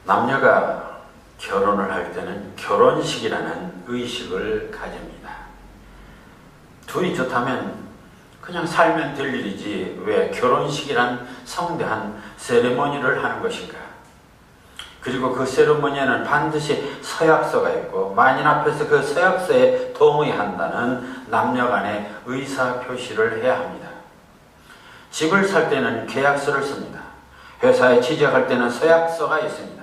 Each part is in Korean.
남녀가 결혼을 할 때는 결혼식이라는 의식을 가집니다. 둘이 좋다면 그냥 살면 될 일이지 왜 결혼식이란 성대한 세리머니를 하는 것인가? 그리고 그 세리머니에는 반드시 서약서가 있고 만인 앞에서 그 서약서에 동의한다는 남녀 간의 의사표시를 해야 합니다. 집을 살 때는 계약서를 씁니다. 회사에 취직할 때는 서약서가 있습니다.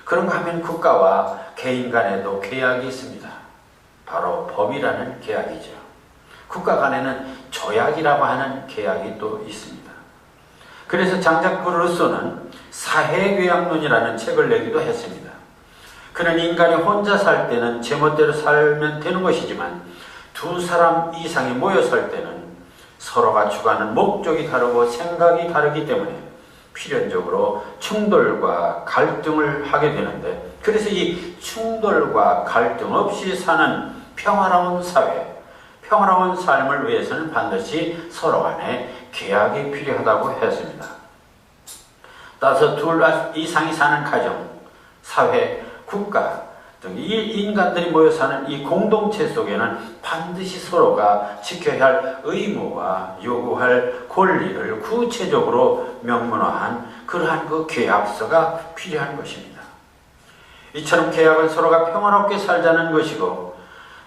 그런가 하면 국가와 개인 간에도 계약이 있습니다. 바로 법이라는 계약이죠. 국가 간에는 조약이라고 하는 계약이 또 있습니다. 그래서 장작 루소는 사회계약론이라는 책을 내기도 했습니다. 그는 인간이 혼자 살 때는 제멋대로 살면 되는 것이지만 두 사람 이상이 모여 살 때는 서로가 추구하는 목적이 다르고 생각이 다르기 때문에 필연적으로 충돌과 갈등을 하게 되는데, 그래서 이 충돌과 갈등 없이 사는 평화로운 사회, 평화로운 삶을 위해서는 반드시 서로 간에 계약이 필요하다고 했습니다. 따라서 둘 이상이 사는 가정, 사회, 국가 등 이 인간들이 모여 사는 이 공동체 속에는 반드시 서로가 지켜야 할 의무와 요구할 권리를 구체적으로 명문화한 그러한 그 계약서가 필요한 것입니다. 이처럼 계약은 서로가 평화롭게 살자는 것이고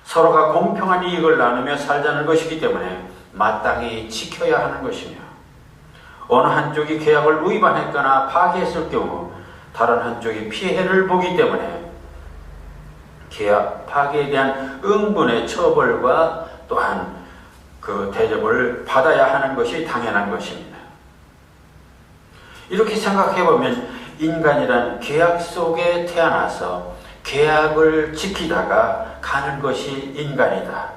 서로가 공평한 이익을 나누며 살자는 것이기 때문에 마땅히 지켜야 하는 것이며, 어느 한쪽이 계약을 위반했거나 파기했을 경우 다른 한쪽이 피해를 보기 때문에 계약 파기에 대한 응분의 처벌과 또한 그 대접을 받아야 하는 것이 당연한 것입니다. 이렇게 생각해보면 인간이란 계약 속에 태어나서 계약을 지키다가 가는 것이 인간이다.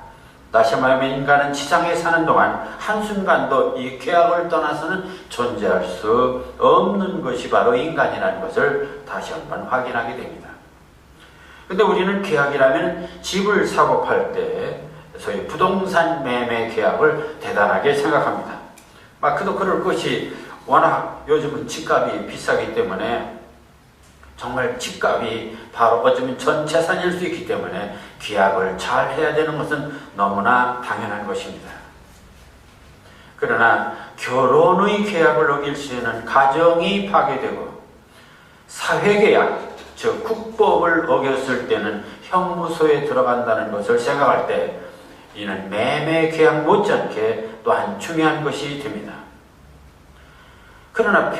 다시 말하면 인간은 지상에 사는 동안 한순간도 이 계약을 떠나서는 존재할 수 없는 것이 바로 인간이라는 것을 다시 한번 확인하게 됩니다. 근데 우리는 계약이라면 집을 사고 팔 때 소위 부동산 매매 계약을 대단하게 생각합니다. 그도 그럴 것이 워낙 요즘은 집값이 비싸기 때문에 정말 집값이 바로 어쩌면 전 재산일 수 있기 때문에 계약을 잘 해야 되는 것은 너무나 당연한 것입니다. 그러나 결혼의 계약을 어길 시에는 가정이 파괴되고 사회계약, 즉 국법을 어겼을 때는 형무소에 들어간다는 것을 생각할 때 이는 매매계약 못지않게 또한 중요한 것이 됩니다. 그러나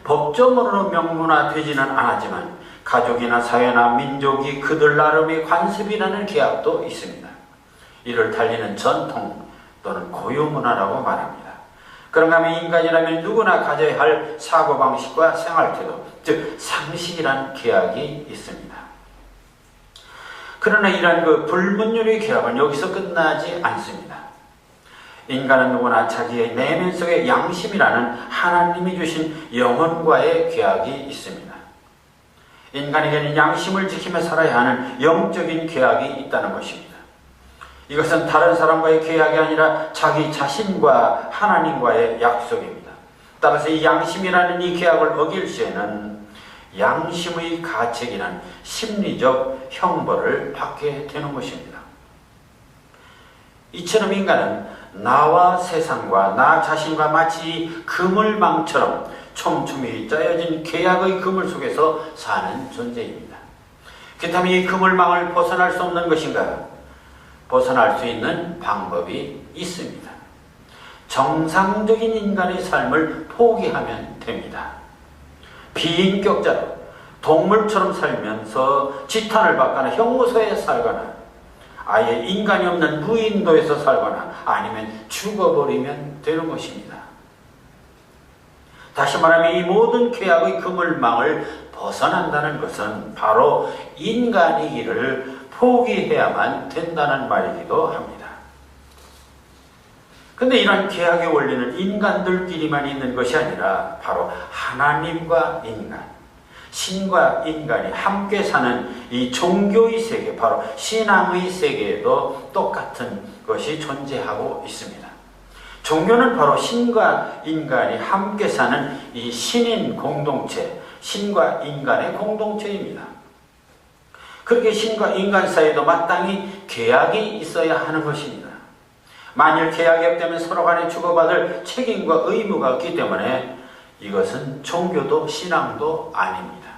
법정으로 명문화되지는 않았지만 가족이나 사회나 민족이 그들 나름의 관습이라는 계약도 있습니다. 이를 달리는 전통 또는 고유문화라고 말합니다. 그런가 하면 인간이라면 누구나 가져야 할 사고방식과 생활태도, 즉 상식이란 계약이 있습니다. 그러나 이러한 그 불문율의 계약은 여기서 끝나지 않습니다. 인간은 누구나 자기의 내면 속에 양심이라는 하나님이 주신 영혼과의 계약이 있습니다. 인간에게는 양심을 지키며 살아야 하는 영적인 계약이 있다는 것입니다. 이것은 다른 사람과의 계약이 아니라 자기 자신과 하나님과의 약속입니다. 따라서 이 양심이라는 이 계약을 어길 시에는 양심의 가책이란 심리적 형벌을 받게 되는 것입니다. 이처럼 인간은 나와 세상과 나 자신과 마치 그물망처럼 촘촘히 짜여진 계약의 그물 속에서 사는 존재입니다. 그렇다면 이 그물망을 벗어날 수 없는 것인가? 벗어날 수 있는 방법이 있습니다. 정상적인 인간의 삶을 포기하면 됩니다. 비인격자로 동물처럼 살면서 지탄을 받거나 형무소에 살거나 아예 인간이 없는 무인도에서 살거나 아니면 죽어버리면 되는 것입니다. 다시 말하면 이 모든 계약의 그물망을 벗어난다는 것은 바로 인간이기를 포기해야만 된다는 말이기도 합니다. 그런데 이러한 계약의 원리는 인간들끼리만 있는 것이 아니라 바로 하나님과 인간, 신과 인간이 함께 사는 이 종교의 세계, 바로 신앙의 세계에도 똑같은 것이 존재하고 있습니다. 종교는 바로 신과 인간이 함께 사는 이 신인 공동체, 신과 인간의 공동체입니다. 그렇게 신과 인간 사이에도 마땅히 계약이 있어야 하는 것입니다. 만일 계약이 없다면 서로 간에 주고받을 책임과 의무가 없기 때문에 이것은 종교도 신앙도 아닙니다.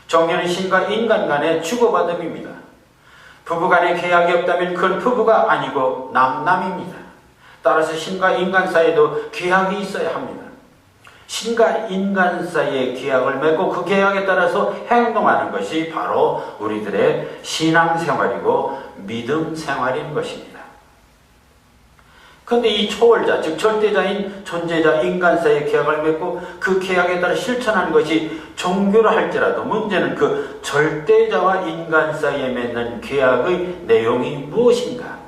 종교는 신과 인간 간의 주고받음입니다. 부부 간에 계약이 없다면 그건 부부가 아니고 남남입니다. 따라서 신과 인간 사이에도 계약이 있어야 합니다. 신과 인간 사이의 계약을 맺고 그 계약에 따라서 행동하는 것이 바로 우리들의 신앙생활이고 믿음 생활인 것입니다. 그런데 이 초월자, 즉 절대자인 존재자 인간 사이의 계약을 맺고 그 계약에 따라 실천하는 것이 종교라 할지라도 문제는 그 절대자와 인간 사이에 맺는 계약의 내용이 무엇인가?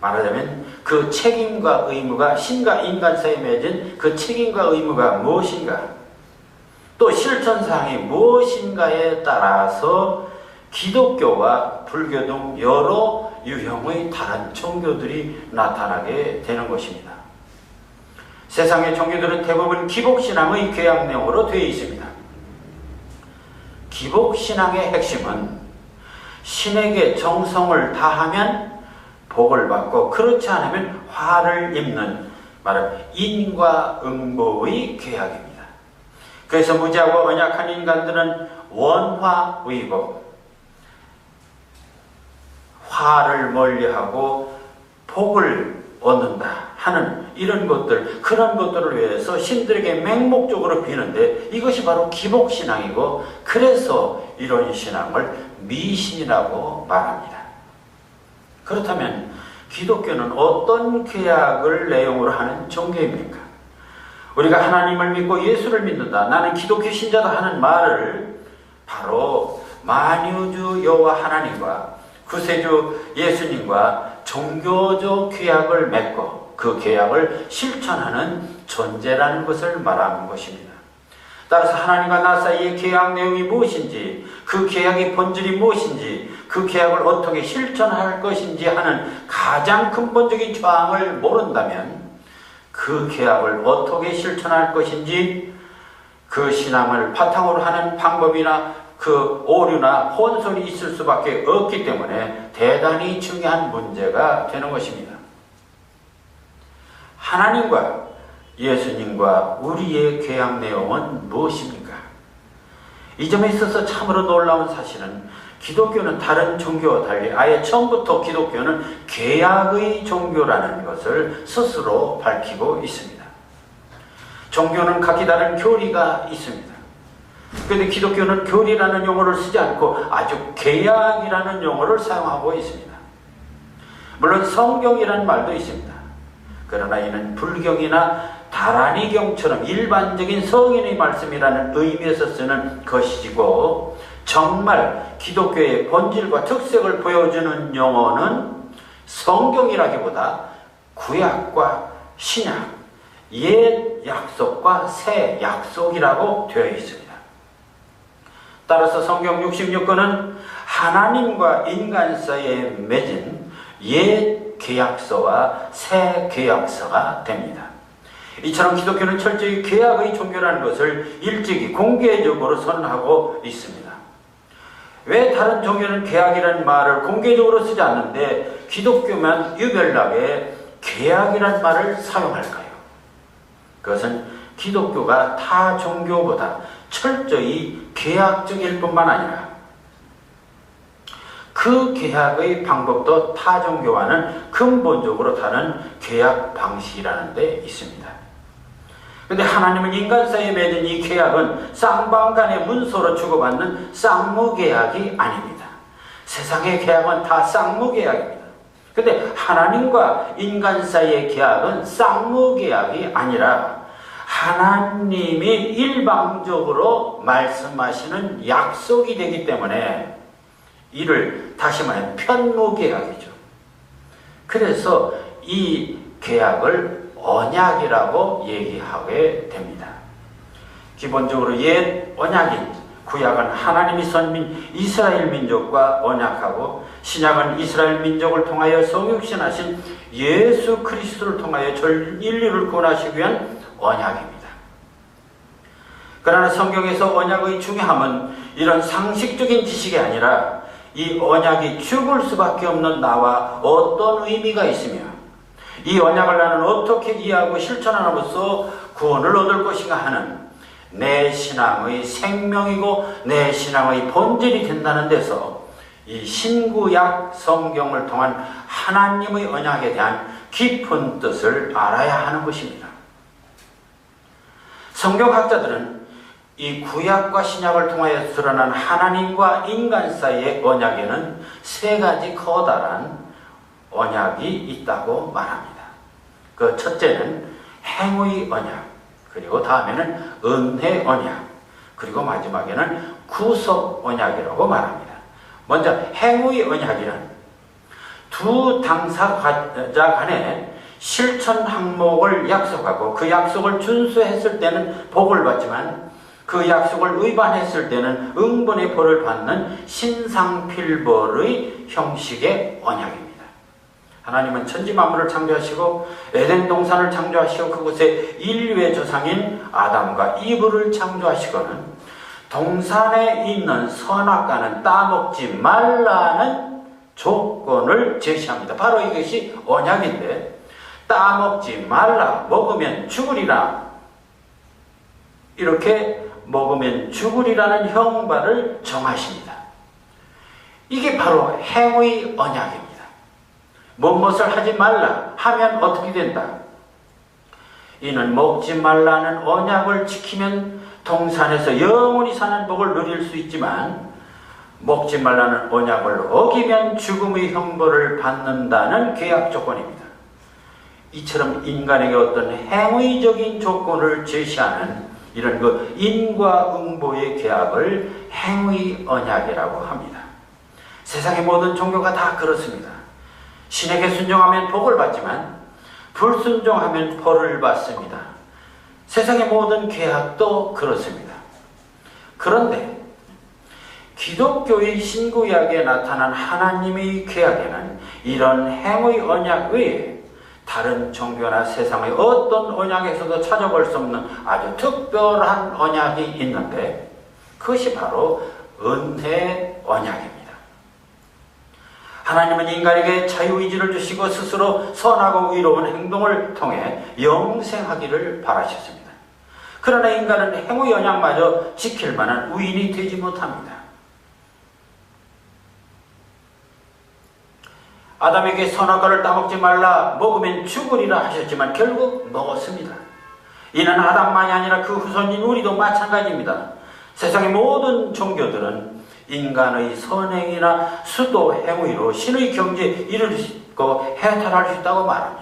말하자면 그 책임과 의무가 신과 인간 사이에 맺은 그 책임과 의무가 무엇인가? 또 실천사항이 무엇인가에 따라서 기독교와 불교 등 여러 유형의 다른 종교들이 나타나게 되는 것입니다. 세상의 종교들은 대부분 기복신앙의 계약 내용으로 되어 있습니다. 기복신앙의 핵심은 신에게 정성을 다하면 복을 받고 그렇지 않으면 화를 입는 말은 인과응보의 계약입니다. 그래서 무지하고 언약한 인간들은 원화의복, 화를 멀리하고 복을 얻는다 하는 이런 것들, 그런 것들을 위해서 신들에게 맹목적으로 비는데 이것이 바로 기복신앙이고 그래서 이런 신앙을 미신이라고 말합니다. 그렇다면 기독교는 어떤 계약을 내용으로 하는 종교입니까? 우리가 하나님을 믿고 예수를 믿는다, 나는 기독교 신자다 하는 말을 바로 만유주 여호와 하나님과 구세주 예수님과 종교적 계약을 맺고 그 계약을 실천하는 존재라는 것을 말하는 것입니다. 따라서 하나님과 나 사이의 계약 내용이 무엇인지, 그 계약의 본질이 무엇인지, 그 계약을 어떻게 실천할 것인지 하는 가장 근본적인 조항을 모른다면 그 계약을 어떻게 실천할 것인지, 그 신앙을 바탕으로 하는 방법이나 그 오류나 혼선이 있을 수밖에 없기 때문에 대단히 중요한 문제가 되는 것입니다. 하나님과 예수님과 우리의 계약 내용은 무엇입니까? 이 점에 있어서 참으로 놀라운 사실은 기독교는 다른 종교와 달리 아예 처음부터 기독교는 계약의 종교라는 것을 스스로 밝히고 있습니다. 종교는 각기 다른 교리가 있습니다. 그런데 기독교는 교리라는 용어를 쓰지 않고 아주 계약이라는 용어를 사용하고 있습니다. 물론 성경이라는 말도 있습니다. 그러나 이는 불경이나 다라니경처럼 일반적인 성인의 말씀이라는 의미에서 쓰는 것이고 정말 기독교의 본질과 특색을 보여주는 용어는 성경이라기보다 구약과 신약, 옛 약속과 새 약속이라고 되어 있습니다. 따라서 성경 66권은 하나님과 인간 사이에 맺은 옛 계약서와 새 계약서가 됩니다. 이처럼 기독교는 철저히 계약의 종교라는 것을 일찍이 공개적으로 선언하고 있습니다. 왜 다른 종교는 계약이라는 말을 공개적으로 쓰지 않는데 기독교만 유별나게 계약이라는 말을 사용할까요? 그것은 기독교가 타 종교보다 철저히 계약적일 뿐만 아니라 그 계약의 방법도 타 종교와는 근본적으로 다른 계약 방식이라는 데 있습니다. 그런데 하나님은 인간 사이에 맺은 이 계약은 쌍방간의 문서로 주고받는 쌍무계약이 아닙니다. 세상의 계약은 다 쌍무계약입니다. 그런데 하나님과 인간 사이의 계약은 쌍무계약이 아니라 하나님이 일방적으로 말씀하시는 약속이 되기 때문에 이를 다시 말하면 편무계약이죠. 그래서 이 계약을 언약이라고 얘기하게 됩니다. 기본적으로 옛 언약인 구약은 하나님이 선민 이스라엘 민족과 언약하고 신약은 이스라엘 민족을 통하여 성육신하신 예수 그리스도를 통하여 전 인류를 구원하시기 위한 언약입니다. 그러나 성경에서 언약의 중요함은 이런 상식적인 지식이 아니라 이 언약이 죽을 수밖에 없는 나와 어떤 의미가 있으며 이 언약을 나는 어떻게 이해하고 실천함으로써 구원을 얻을 것인가 하는 내 신앙의 생명이고 내 신앙의 본질이 된다는 데서 이 신구약 성경을 통한 하나님의 언약에 대한 깊은 뜻을 알아야 하는 것입니다. 성경학자들은 이 구약과 신약을 통하여 드러난 하나님과 인간 사이의 언약에는 세 가지 커다란 언약이 있다고 말합니다. 그 첫째는 행의 언약, 그리고 다음에는 은혜 언약, 그리고 마지막에는 구속 언약이라고 말합니다. 먼저 행의 언약이란 두 당사자 간에 실천 항목을 약속하고 그 약속을 준수했을 때는 복을 받지만 그 약속을 위반했을 때는 응분의 벌을 받는 신상필벌의 형식의 언약입니다. 하나님은 천지 만물을 창조하시고 에덴 동산을 창조하시고 그곳에 인류의 조상인 아담과 이브를 창조하시고는 동산에 있는 선악과는 따먹지 말라는 조건을 제시합니다. 바로 이것이 언약인데 따먹지 말라, 먹으면 죽으리라, 이렇게 먹으면 죽으리라는 형벌을 정하십니다. 이게 바로 행의 언약입니다. 무엇을 하지 말라 하면 어떻게 된다? 이는 먹지 말라는 언약을 지키면 동산에서 영원히 사는 복을 누릴 수 있지만 먹지 말라는 언약을 어기면 죽음의 형벌을 받는다는 계약 조건입니다. 이처럼 인간에게 어떤 행위적인 조건을 제시하는 이런 그 인과응보의 계약을 행위 언약이라고 합니다. 세상의 모든 종교가 다 그렇습니다. 신에게 순종하면 복을 받지만 불순종하면 벌을 받습니다. 세상의 모든 계약도 그렇습니다. 그런데 기독교의 신구약에 나타난 하나님의 계약에는 이런 행의 언약 외에 다른 종교나 세상의 어떤 언약에서도 찾아볼 수 없는 아주 특별한 언약이 있는데 그것이 바로 은혜 언약입니다. 하나님은 인간에게 자유의지를 주시고 스스로 선하고 의로운 행동을 통해 영생하기를 바라셨습니다. 그러나 인간은 행위 언약마저 지킬 만한 의인이 되지 못합니다. 아담에게 선악과를 따먹지 말라, 먹으면 죽으리라 하셨지만 결국 먹었습니다. 이는 아담만이 아니라 그 후손인 우리도 마찬가지입니다. 세상의 모든 종교들은 인간의 선행이나 수도 행위로 신의 경지에 이를 수 있고 해탈할 수 있다고 말합니다.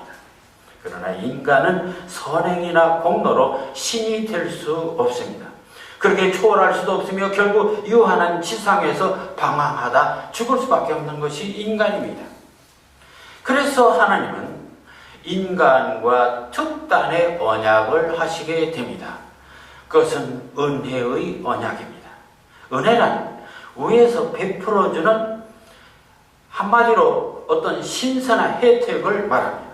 그러나 인간은 선행이나 공로로 신이 될 수 없습니다. 그렇게 초월할 수도 없으며 결국 유한한 지상에서 방황하다 죽을 수밖에 없는 것이 인간입니다. 그래서 하나님은 인간과 특단의 언약을 하시게 됩니다. 그것은 은혜의 언약입니다. 은혜란 위에서 베풀어주는 한마디로 어떤 신선한 혜택을 말합니다.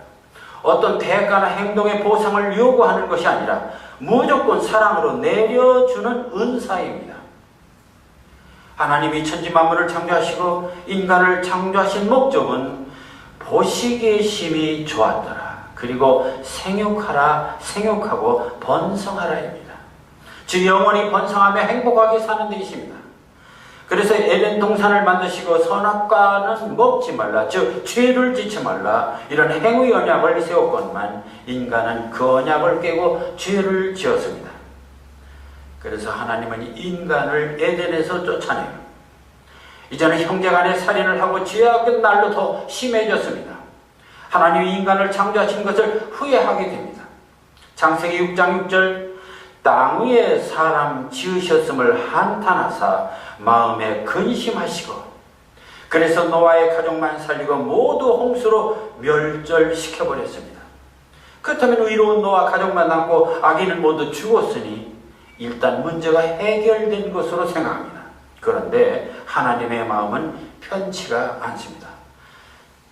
어떤 대가나 행동의 보상을 요구하는 것이 아니라 무조건 사랑으로 내려주는 은사입니다. 하나님이 천지 만물을 창조하시고 인간을 창조하신 목적은 보시기에 심히 좋았더라. 그리고 생육하고 번성하라입니다. 즉 영원히 번성하며 행복하게 사는 데이십니다. 그래서 에덴 동산을 만드시고 선악과는 먹지 말라, 즉 죄를 짓지 말라, 이런 행위 언약을 세웠건만 인간은 그 언약을 깨고 죄를 지었습니다. 그래서 하나님은 인간을 에덴에서 쫓아내요. 이제는 형제간에 살인을 하고 죄악은 날로 더 심해졌습니다. 하나님이 인간을 창조하신 것을 후회하게 됩니다. 창세기 6장 6절 땅 위에 사람 지으셨음을 한탄하사 마음에 근심하시고 그래서 노아의 가족만 살리고 모두 홍수로 멸절시켜버렸습니다. 그렇다면 의로운 노아 가족만 남고 아기는 모두 죽었으니 일단 문제가 해결된 것으로 생각합니다. 그런데 하나님의 마음은 편치가 않습니다.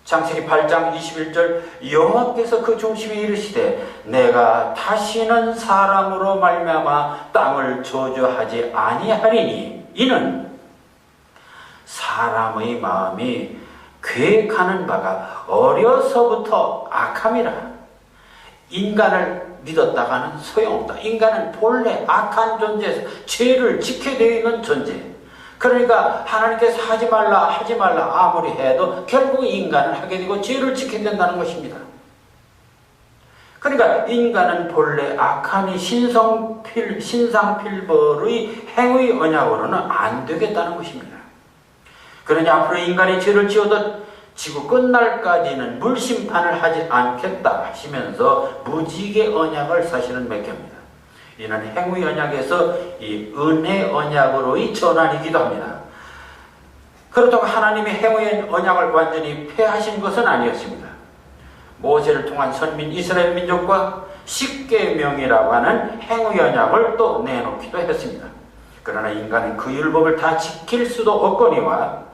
창세기 8장 21절 여호와께서 그 중심에 이르시되 내가 다시는 사람으로 말미암아 땅을 저주하지 아니하리니 이는 사람의 마음이 계획하는 바가 어려서부터 악함이라. 인간을 믿었다가는 소용없다. 인간은 본래 악한 존재에서 죄를 지게 되어 있는 존재. 그러니까 하나님께서 하지 말라 아무리 해도 결국 인간은 하게 되고 죄를 지게 된다는 것입니다. 그러니까 인간은 본래 악한 신상필벌의 행위 언약으로는 안 되겠다는 것입니다. 그러니 앞으로 인간이 죄를 지어도 지구 끝날까지는 물심판을 하지 않겠다 하시면서 무지개 언약을 사실은 맺깁니다. 이는 행위 언약에서 이 은혜 언약으로의 전환이기도 합니다. 그렇다고 하나님이 행위 언약을 완전히 폐하신 것은 아니었습니다. 모세를 통한 선민 이스라엘 민족과 십계명이라고 하는 행위 언약을 또 내놓기도 했습니다. 그러나 인간은 그 율법을 다 지킬 수도 없거니와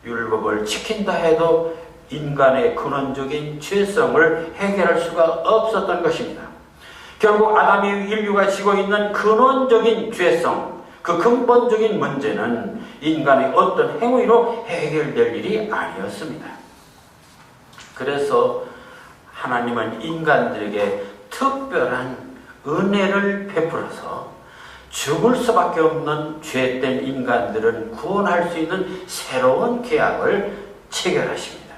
율법을 지킨다 해도 인간의 근원적인 죄성을 해결할 수가 없었던 것입니다. 결국 아담이 인류가 지고 있는 근원적인 죄성, 그 근본적인 문제는 인간의 어떤 행위로 해결될 일이 아니었습니다. 그래서 하나님은 인간들에게 특별한 은혜를 베풀어서 죽을 수밖에 없는 죄된 인간들은 구원할 수 있는 새로운 계약을 체결하십니다.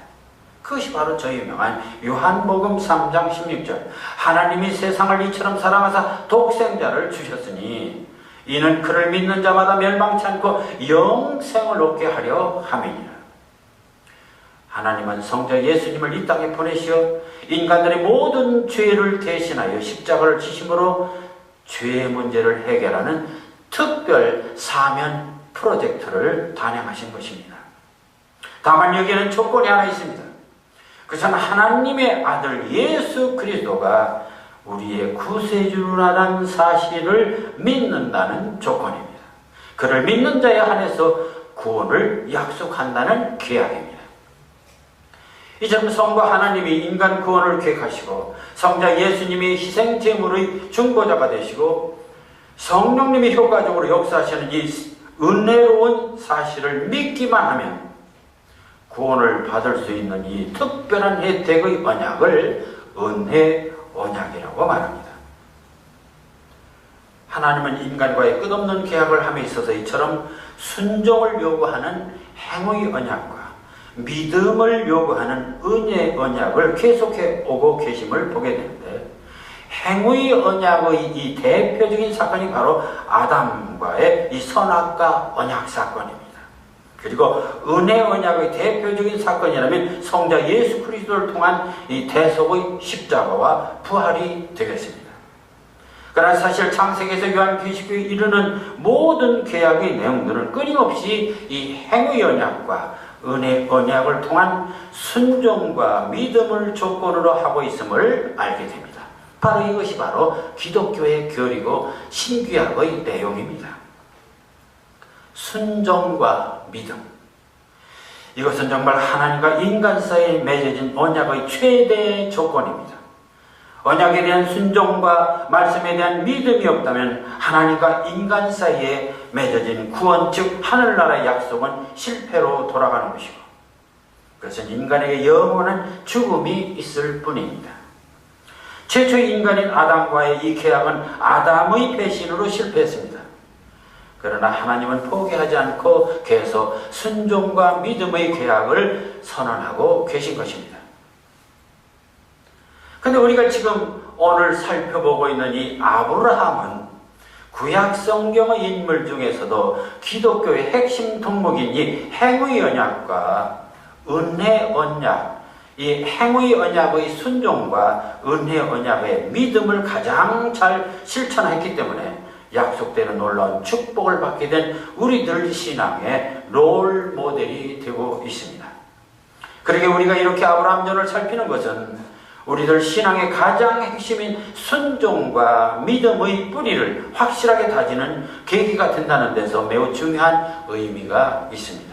그것이 바로 저 유명한 요한복음 3장 16절 하나님이 세상을 이처럼 사랑하사 독생자를 주셨으니 이는 그를 믿는 자마다 멸망치 않고 영생을 얻게 하려 함이니라. 하나님은 성자 예수님을 이 땅에 보내시어 인간들의 모든 죄를 대신하여 십자가를 지심으로 죄의 문제를 해결하는 특별 사면 프로젝트를 단행하신 것입니다. 다만 여기에는 조건이 하나 있습니다. 그것은 하나님의 아들 예수 그리스도가 우리의 구세주라는 사실을 믿는다는 조건입니다. 그를 믿는 자에 한해서 구원을 약속한다는 계약입니다. 이처럼 성부 하나님이 인간 구원을 계획하시고 성자 예수님이 희생 제물의 중보자가 되시고 성령님이 효과적으로 역사하시는 이 은혜로운 사실을 믿기만 하면 구원을 받을 수 있는 이 특별한 혜택의 언약을 은혜 언약이라고 말합니다. 하나님은 인간과의 끝없는 계약을 함에 있어서 이처럼 순종을 요구하는 행위 언약과 믿음을 요구하는 은혜 언약을 계속해 오고 계심을 보게 되는데 행위 언약의 이 대표적인 사건이 바로 아담과의 이 선악과 언약 사건입니다. 그리고 은혜 언약의 대표적인 사건이라면 성자 예수 그리스도를 통한 이 대속의 십자가와 부활이 되겠습니다. 그러나 사실 창세기에서 요한계시록에 이르는 모든 계약의 내용들은 끊임없이 이 행위 언약과 은혜 언약을 통한 순종과 믿음을 조건으로 하고 있음을 알게 됩니다. 바로 이것이 바로 기독교의 교리고 신규약의 내용입니다. 순종과 믿음. 이것은 정말 하나님과 인간 사이에 맺어진 언약의 최대 조건입니다. 언약에 대한 순종과 말씀에 대한 믿음이 없다면 하나님과 인간 사이에 맺어진 구원, 즉 하늘나라의 약속은 실패로 돌아가는 것이고 그것은 인간에게 영원한 죽음이 있을 뿐입니다. 최초의 인간인 아담과의 이 계약은 아담의 배신으로 실패했습니다. 그러나 하나님은 포기하지 않고 계속 순종과 믿음의 계약을 선언하고 계신 것입니다. 근데 우리가 지금 오늘 살펴보고 있는 이 아브라함은 구약 성경의 인물 중에서도 기독교의 핵심 덕목인 이 행위 언약과 은혜 언약, 이 행위 언약의 순종과 은혜 언약의 믿음을 가장 잘 실천했기 때문에 약속되는 놀라운 축복을 받게 된 우리들 신앙의 롤 모델이 되고 있습니다. 그러게 우리가 이렇게 아브라함전을 살피는 것은 우리들 신앙의 가장 핵심인 순종과 믿음의 뿌리를 확실하게 다지는 계기가 된다는 데서 매우 중요한 의미가 있습니다.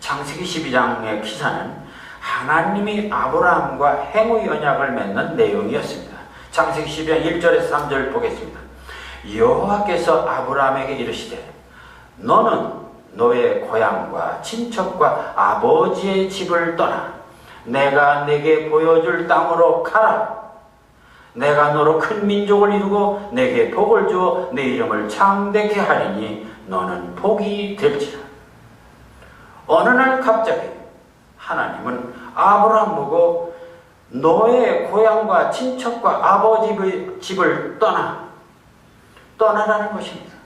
창세기 12장의 기사는 하나님이 아브라함과 행위 언약을 맺는 내용이었습니다. 창세기 12장 1절에서 3절 보겠습니다. 여호와께서 아브라함에게 이르시되 너는 너의 고향과 친척과 아버지의 집을 떠나 내가 내게 보여줄 땅으로 가라. 내가 너로 큰 민족을 이루고 내게 복을 주어 내 이름을 창대케 하리니 너는 복이 될지라. 어느 날 갑자기 하나님은 아브라함 보고 너의 고향과 친척과 아버지의 집을 떠나라는 것입니다.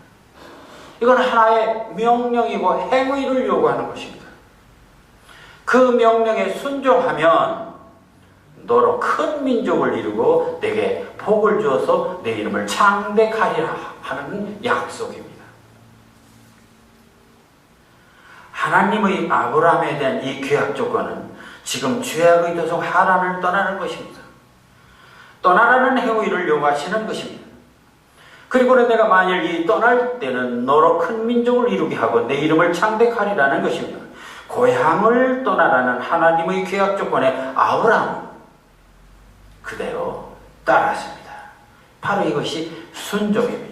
이건 하나의 명령이고 행위를 요구하는 것입니다. 그 명령에 순종하면 너로 큰 민족을 이루고 내게 복을 주어서 내 이름을 창대하리라 하는 약속입니다. 하나님의 아브라함에 대한 이 계약 조건은 지금 죄악의 도성 하란을 떠나는 것입니다. 떠나라는 행위를 요구하시는 것입니다. 그리고 내가 만일 이 떠날 때는 너로 큰 민족을 이루게 하고 내 이름을 창대하리라는 것입니다. 고향을 떠나라는 하나님의 계약 조건에 아브라함은 그대로 따랐습니다. 바로 이것이 순종입니다.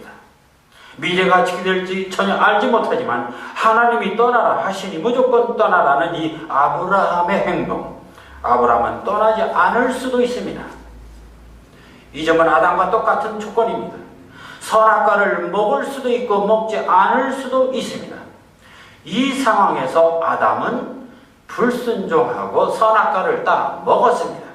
미래가 어떻게 될지 전혀 알지 못하지만 하나님이 떠나라 하시니 무조건 떠나라는 이 아브라함의 행동, 아브라함은 떠나지 않을 수도 있습니다. 이 점은 아담과 똑같은 조건입니다. 선악과를 먹을 수도 있고 먹지 않을 수도 있습니다. 이 상황에서 아담은 불순종하고 선악과를 따 먹었습니다.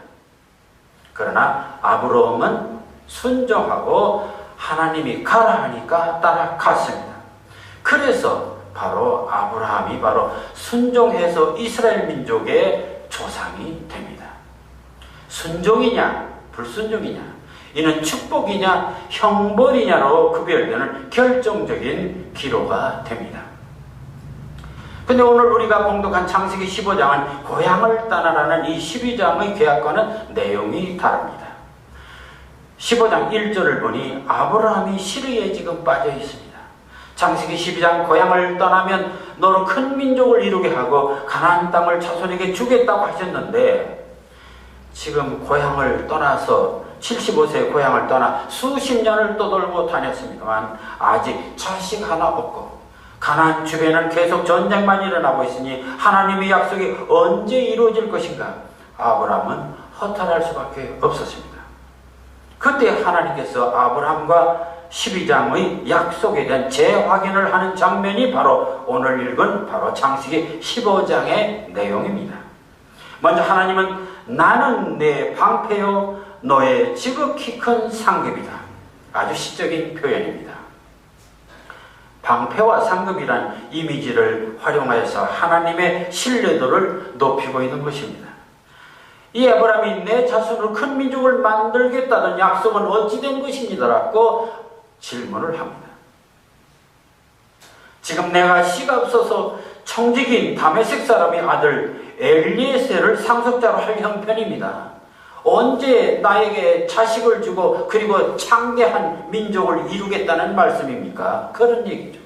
그러나 아브라함은 순종하고 하나님이 가라 하니까 따라갔습니다. 그래서 바로 아브라함이 바로 순종해서 이스라엘 민족의 조상이 됩니다. 순종이냐 불순종이냐, 이는 축복이냐 형벌이냐로 구별되는 결정적인 기로가 됩니다. 근데 오늘 우리가 봉독한 창세기 15장은 고향을 떠나라는 이 12장의 계약과는 내용이 다릅니다. 15장 1절을 보니 아브라함이 시르에 지금 빠져 있습니다. 창세기 12장 고향을 떠나면 너로 큰 민족을 이루게 하고 가나안 땅을 자손에게 주겠다고 하셨는데 지금 고향을 떠나서 75세의 고향을 떠나 수십 년을 떠돌고 다녔습니다만 아직 자식 하나 없고 가나안 주변은 계속 전쟁만 일어나고 있으니 하나님의 약속이 언제 이루어질 것인가 아브라함은 허탈할 수밖에 없었습니다. 그때 하나님께서 아브라함과 12장의 약속에 대한 재확인을 하는 장면이 바로 오늘 읽은 바로 창세기 15장의 내용입니다. 먼저 하나님은 나는 내 방패요 너의 지극히 큰 상급이다. 아주 시적인 표현입니다. 방패와 상급이란 이미지를 활용하여서 하나님의 신뢰도를 높이고 있는 것입니다. 이 아브라함이 내 자손으로 큰 민족을 만들겠다는 약속은 어찌 된 것입니다라고 질문을 합니다. 지금 내가 씨가 없어서 청지기인 다메섹 사람의 아들 엘리에셀을 상속자로 할 형편입니다. 언제 나에게 자식을 주고 그리고 창대한 민족을 이루겠다는 말씀입니까? 그런 얘기죠.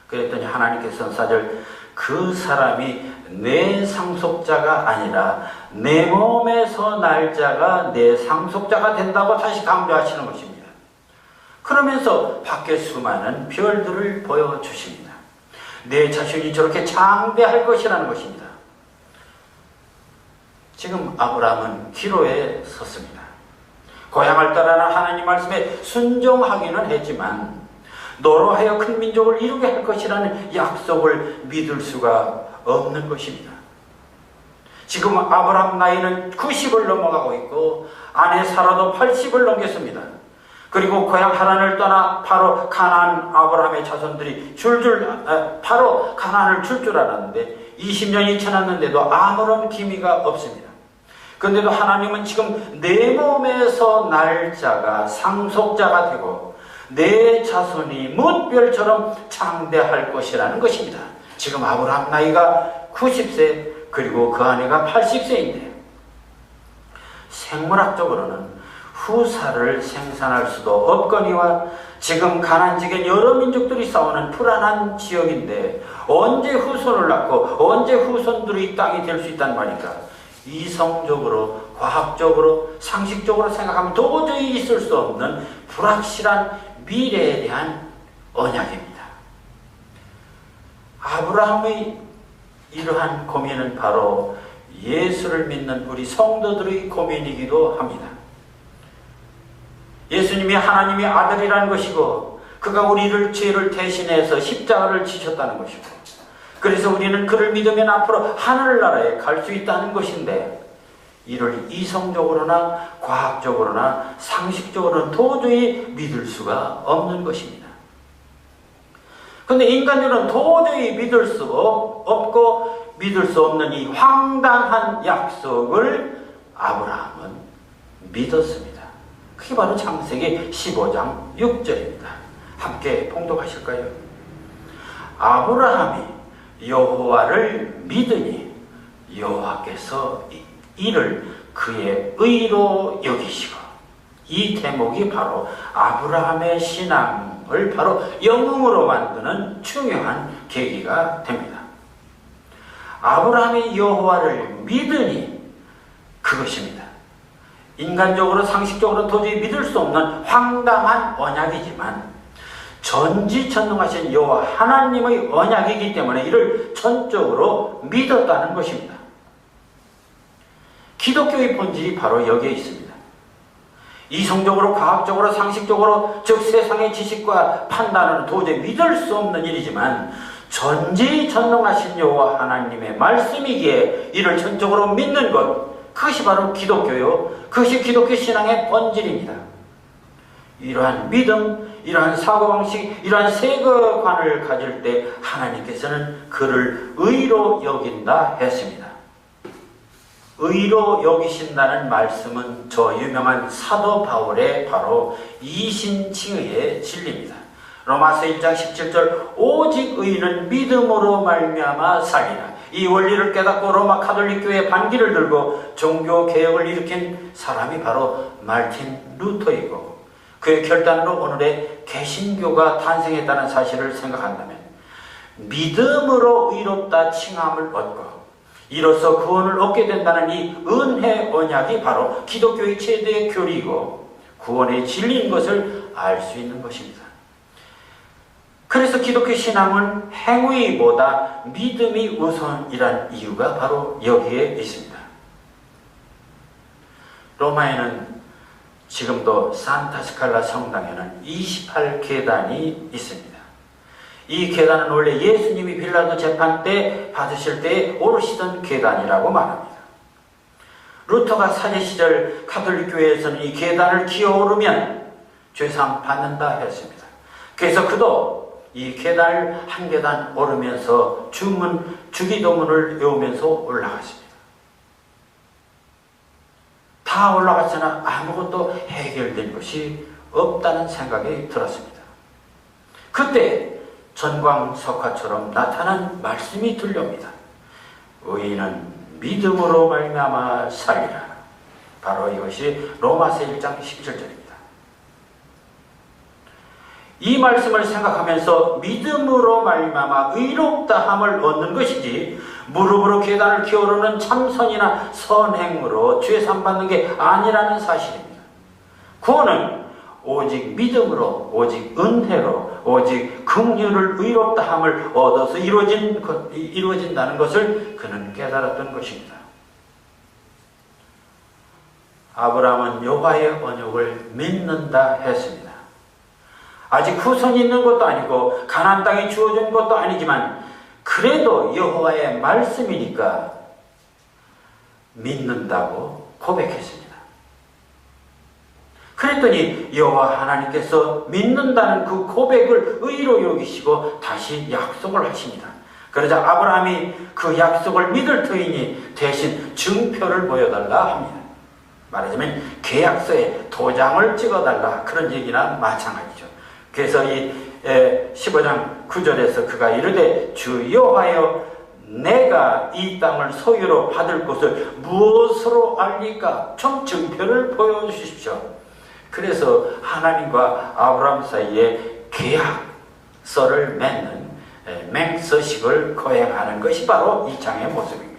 그랬더니 하나님께서 4절 그 사람이 내 상속자가 아니라 내 몸에서 날 자가 내 상속자가 된다고 다시 강조하시는 것입니다. 그러면서 밖에 수많은 별들을 보여주십니다. 내 자신이 저렇게 장대할 것이라는 것입니다. 지금 아브라함은 기로에 섰습니다. 고향을 떠나는 하나님 말씀에 순종하기는 했지만 너로 하여 큰 민족을 이루게 할 것이라는 약속을 믿을 수가 없는 것입니다. 지금 아브라함 나이는 90을 넘어가고 있고 아내 사라도 80을 넘겼습니다. 그리고 고향 하란을 떠나 바로 가나안 아브라함의 자손들이 바로 가나안을 줄 알았는데 20년이 지났는데도 아무런 기미가 없습니다. 그런데도 하나님은 지금 내 몸에서 날 자가 상속자가 되고 내 자손이 뭇별처럼 창대할 것이라는 것입니다. 지금 아브라함 나이가 90세 그리고 그 아내가 80세인데 생물학적으로는 후사를 생산할 수도 없거니와 지금 가난지경 여러 민족들이 싸우는 불안한 지역인데 언제 후손을 낳고 언제 후손들이 이 땅이 될 수 있단 말인가. 이성적으로 과학적으로 상식적으로 생각하면 도저히 있을 수 없는 불확실한 미래에 대한 언약입니다. 아브라함의 이러한 고민은 바로 예수를 믿는 우리 성도들의 고민이기도 합니다. 예수님이 하나님의 아들이라는 것이고 그가 우리를 죄를 대신해서 십자가를 지셨다는 것이고 그래서 우리는 그를 믿으면 앞으로 하늘나라에 갈 수 있다는 것인데 이를 이성적으로나 과학적으로나 상식적으로는 도저히 믿을 수가 없는 것입니다. 그런데 인간들은 도저히 믿을 수 없고 믿을 수 없는 이 황당한 약속을 아브라함은 믿었습니다. 그게 바로 창세기 15장 6절입니다. 함께 봉독하실까요? 아브라함이 여호와를 믿으니 여호와께서 이를 그의 의로 여기시고, 이 대목이 바로 아브라함의 신앙을 바로 영웅으로 만드는 중요한 계기가 됩니다. 아브라함이 여호와를 믿으니 그것입니다. 인간적으로 상식적으로 도저히 믿을 수 없는 황당한 언약이지만 전지전능하신 여호와 하나님의 언약이기 때문에 이를 전적으로 믿었다는 것입니다. 기독교의 본질이 바로 여기에 있습니다. 이성적으로 과학적으로 상식적으로 즉 세상의 지식과 판단은 도저히 믿을 수 없는 일이지만 전지전능하신 여호와 하나님의 말씀이기에 이를 전적으로 믿는 것, 그것이 바로 기독교요, 그것이 기독교 신앙의 본질입니다. 이러한 믿음, 이러한 사고방식, 이러한 세계관을 가질 때 하나님께서는 그를 의로 여긴다 했습니다. 의로 여기신다는 말씀은 저 유명한 사도 바울의 바로 이신칭의의 진리입니다. 로마서 1장 17절 오직 의인은 믿음으로 말미암아 살리라. 이 원리를 깨닫고 로마 가톨릭 교회 반기를 들고 종교 개혁을 일으킨 사람이 바로 마르틴 루터이고 그의 결단으로 오늘의 개신교가 탄생했다는 사실을 생각한다면 믿음으로 의롭다 칭함을 얻고 이로써 구원을 얻게 된다는 이 은혜 언약이 바로 기독교의 최대의 교리이고 구원의 진리인 것을 알 수 있는 것입니다. 그래서 기독교 신앙은 행위보다 믿음이 우선이란 이유가 바로 여기에 있습니다. 로마에는 지금도 산타스칼라 성당에는 28계단이 있습니다. 이 계단은 원래 예수님이 빌라도 재판 때 받으실 때 오르시던 계단이라고 말합니다. 루터가 사제 시절 가톨릭 교회에서는 이 계단을 기어오르면 죄사함 받는다 했습니다. 그래서 그도 이 계단을 한 계단 오르면서 주기도문을 외우면서 올라갔습니다. 다 올라갔으나 아무것도 해결된 것이 없다는 생각이 들었습니다. 그때 전광석화처럼 나타난 말씀이 들려옵니다. 의인은 믿음으로 말미암아 살리라. 바로 이것이 로마서 1장 17절입니다. 이 말씀을 생각하면서 믿음으로 말미암아 의롭다함을 얻는 것이지 무릎으로 계단을 기어오르는 참선이나 선행으로 죄산 받는 게 아니라는 사실입니다. 구원은 오직 믿음으로, 오직 은혜로, 오직 긍휼을 의롭다함을 얻어서 이루어진다는 것을 그는 깨달았던 것입니다. 아브라함은 여호와의 언약을 믿는다 했습니다. 아직 후손이 있는 것도 아니고 가나안 땅이 주어진 것도 아니지만 그래도 여호와의 말씀이니까 믿는다고 고백했습니다. 그랬더니 여호와 하나님께서 믿는다는 그 고백을 의로 여기시고 다시 약속을 하십니다. 그러자 아브라함이 그 약속을 믿을 터이니 대신 증표를 보여달라 합니다. 말하자면 계약서에 도장을 찍어달라, 그런 얘기나 마찬가지죠. 그래서 이 15장 9절에서 그가 이르되 주 여호와여 내가 이 땅을 소유로 받을 것을 무엇으로 알리까? 좀 증표를 보여주십시오. 그래서 하나님과 아브라함 사이에 계약서를 맺는 맹서식을 거행하는 것이 바로 이 장의 모습입니다.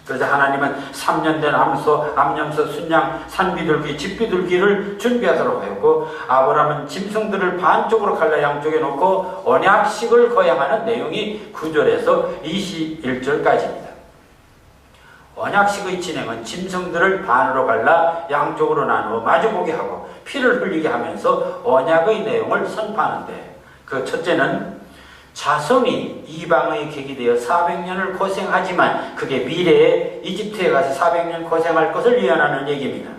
그래서 하나님은 3년 된 암소, 암염소, 순양, 산비둘기, 집비둘기를 준비하도록 하였고, 아브라함은 짐승들을 반쪽으로 갈라 양쪽에 놓고 언약식을 거행하는 내용이 9절에서 21절까지입니다. 언약식의 진행은 짐승들을 반으로 갈라 양쪽으로 나누어 마주보게 하고 피를 흘리게 하면서 언약의 내용을 선포하는데, 그 첫째는 자손이 이방의 객이 되어 400년을 고생하지만 그게 미래에 이집트에 가서 400년 고생할 것을 예언하는 얘기입니다.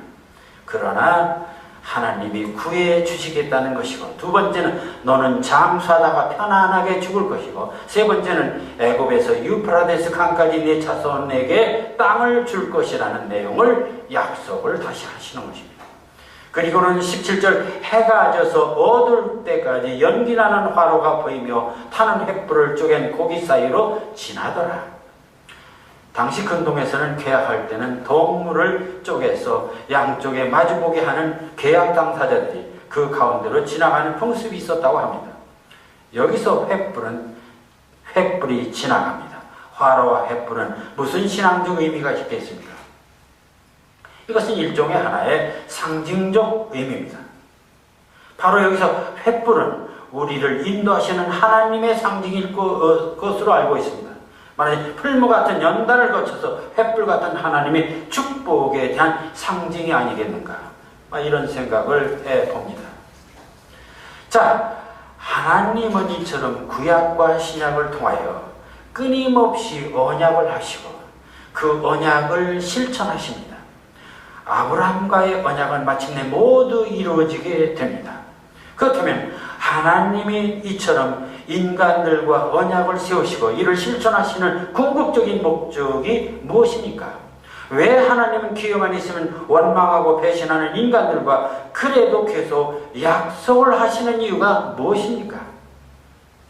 그러나 하나님이 구해 주시겠다는 것이고, 두 번째는 너는 잠수하다가 편안하게 죽을 것이고, 세 번째는 애굽에서 유프라데스 강까지 네 자손에게 땅을 줄 것이라는 내용을 약속을 다시 하시는 것입니다. 그리고는 17절, 해가 져서 어두울 때까지 연기나는 화로가 보이며 타는 횃불을 쪼갠 고기 사이로 지나더라. 당시 근동에서는 계약할 때는 동물을 쪼개서 양쪽에 마주보게 하는 계약 당사자들이 그 가운데로 지나가는 풍습이 있었다고 합니다. 여기서 횃불이 지나갑니다. 화로와 횃불은 무슨 신앙적 의미가 있겠습니까? 이것은 일종의 하나의 상징적 의미입니다. 바로 여기서 횃불은 우리를 인도하시는 하나님의 상징일 것으로 알고 있습니다. 만약 풀무 같은 연단을 거쳐서 횃불 같은 하나님의 축복에 대한 상징이 아니겠는가, 이런 생각을 해봅니다. 자, 하나님은 이처럼 구약과 신약을 통하여 끊임없이 언약을 하시고 그 언약을 실천하십니다. 아브라함과의 언약은 마침내 모두 이루어지게 됩니다. 그렇다면 하나님이 이처럼 인간들과 언약을 세우시고 이를 실천하시는 궁극적인 목적이 무엇입니까? 왜 하나님은 기회만 있으면 원망하고 배신하는 인간들과 그래도 계속 약속을 하시는 이유가 무엇입니까?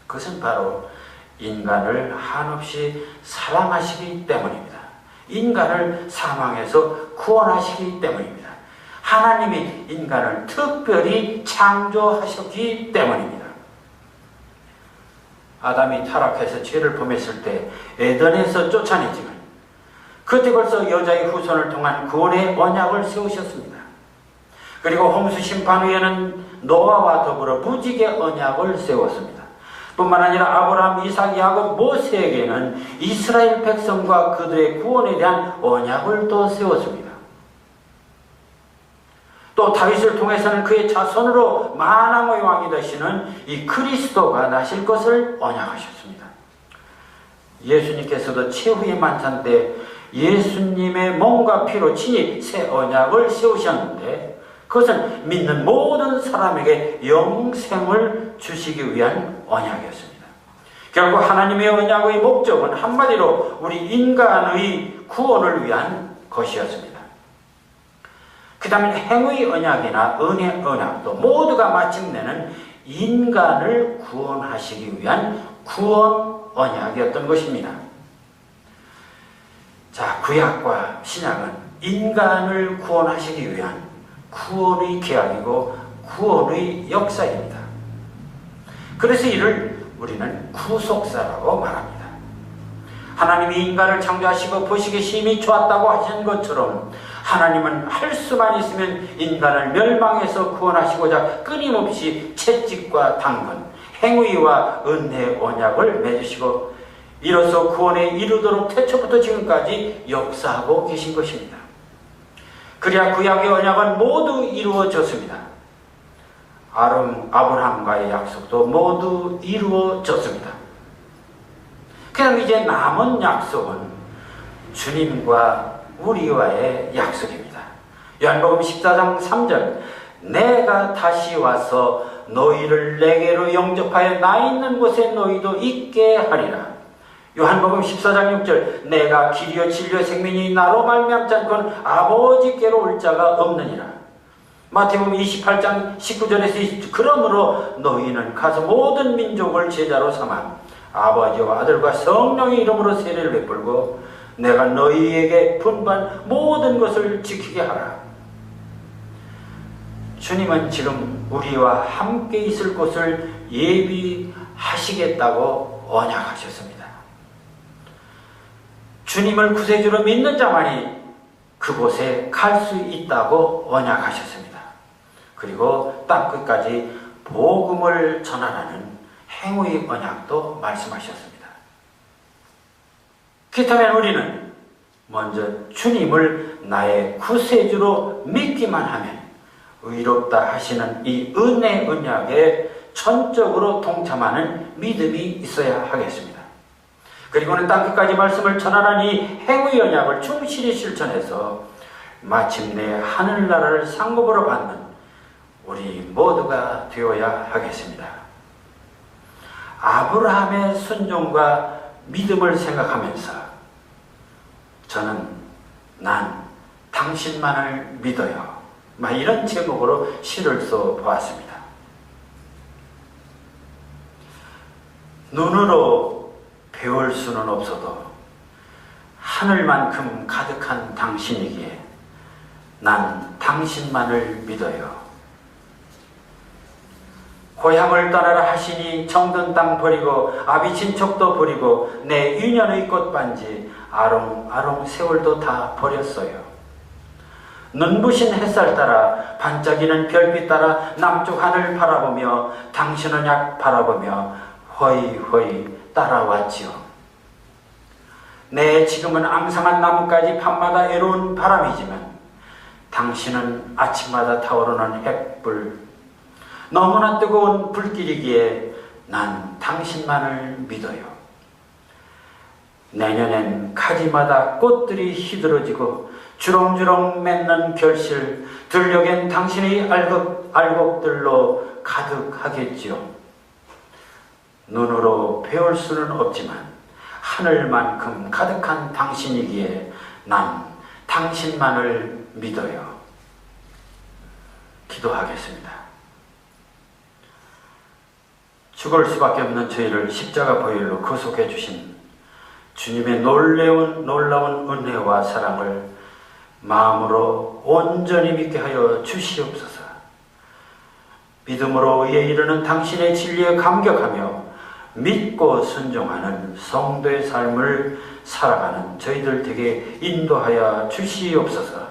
그것은 바로 인간을 한없이 사랑하시기 때문입니다. 인간을 사망에서 구원하시기 때문입니다. 하나님이 인간을 특별히 창조하셨기 때문입니다. 아담이 타락해서 죄를 범했을 때 에덴에서 쫓아내지만 그때 벌써 여자의 후손을 통한 구원의 언약을 세우셨습니다. 그리고 홍수 심판 후에는 노아와 더불어 무지개 언약을 세웠습니다. 뿐만 아니라 아브라함, 이삭, 야곱, 모세에게는 이스라엘 백성과 그들의 구원에 대한 언약을 또 세웠습니다. 또 다윗을 통해서는 그의 자손으로 만왕의 왕이 되시는 이 그리스도가 나실 것을 언약하셨습니다. 예수님께서도 최후의 만찬 때 예수님의 몸과 피로 친히 새 언약을 세우셨는데, 그것은 믿는 모든 사람에게 영생을 주시기 위한 언약이었습니다. 결국 하나님의 언약의 목적은 한마디로 우리 인간의 구원을 위한 것이었습니다. 그 다음에 행의 언약이나 은혜 언약도 모두가 마침내는 인간을 구원하시기 위한 구원 언약이었던 것입니다. 자, 구약과 신약은 인간을 구원하시기 위한 구원의 계약이고 구원의 역사입니다. 그래서 이를 우리는 구속사라고 말합니다. 하나님이 인간을 창조하시고 보시기에 심히 좋았다고 하신 것처럼 하나님은 할 수만 있으면 인간을 멸망해서 구원하시고자 끊임없이 채찍과 당근, 행위와 은혜 언약을 맺으시고 이로써 구원에 이르도록 태초부터 지금까지 역사하고 계신 것입니다. 그래야 구약의 언약은 모두 이루어졌습니다. 아브라함과의 약속도 모두 이루어졌습니다. 그럼 이제 남은 약속은 주님과 우리와의 약속입니다. 요한복음 14장 3절, 내가 다시 와서 너희를 내게로 영접하여 나 있는 곳에 너희도 있게 하리라. 요한복음 14장 6절, 내가 길이요 진리요 생명이 나로 말미암지 않고는 아버지께로 올 자가 없느니라. 마태복음 28장 19절에서 그러므로 너희는 가서 모든 민족을 제자로 삼아 아버지와 아들과 성령의 이름으로 세례를 베풀고 내가 너희에게 분부한 모든 것을 지키게 하라. 주님은 지금 우리와 함께 있을 곳을 예비하시겠다고 언약하셨습니다. 주님을 구세주로 믿는 자만이 그곳에 갈 수 있다고 언약하셨습니다. 그리고 땅끝까지 복음을 전하라는 행위의 언약도 말씀하셨습니다. 그렇다면 우리는 먼저 주님을 나의 구세주로 믿기만 하면 의롭다 하시는 이 은혜 언약에 전적으로 동참하는 믿음이 있어야 하겠습니다. 그리고는 땅끝까지 말씀을 전하라는 이 행위 언약을 충실히 실천해서 마침내 하늘나라를 상급으로 받는 우리 모두가 되어야 하겠습니다. 아브라함의 순종과 믿음을 생각하면서 난 당신만을 믿어요. 이런 제목으로 시를 써보았습니다. 눈으로 배울 수는 없어도 하늘만큼 가득한 당신이기에 난 당신만을 믿어요. 고향을 떠나라 하시니 정든 땅 버리고 아비 친척도 버리고 내 인연의 꽃반지 아롱아롱 세월도 다 버렸어요. 눈부신 햇살 따라 반짝이는 별빛 따라 남쪽 하늘 바라보며 당신은 약 바라보며 허이허이 따라왔지요. 지금은 앙상한 나뭇가지 밤마다 애로운 바람이지만 당신은 아침마다 타오르는 햇불, 너무나 뜨거운 불길이기에 난 당신만을 믿어요. 내년엔 가지마다 꽃들이 희들어지고 주렁주렁 맺는 결실, 들녘엔 당신의 알곡들로 가득하겠지요. 눈으로 배울 수는 없지만 하늘만큼 가득한 당신이기에 난 당신만을 믿어요. 기도하겠습니다. 죽을 수밖에 없는 저희를 십자가 보혈로 구속해 주신 주님의 놀라운 은혜와 사랑을 마음으로 온전히 믿게 하여 주시옵소서. 믿음으로 의에 이르는 당신의 진리에 감격하며 믿고 순종하는 성도의 삶을 살아가는 저희들 되게 인도하여 주시옵소서.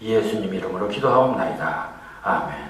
예수님 이름으로 기도하옵나이다. 아멘.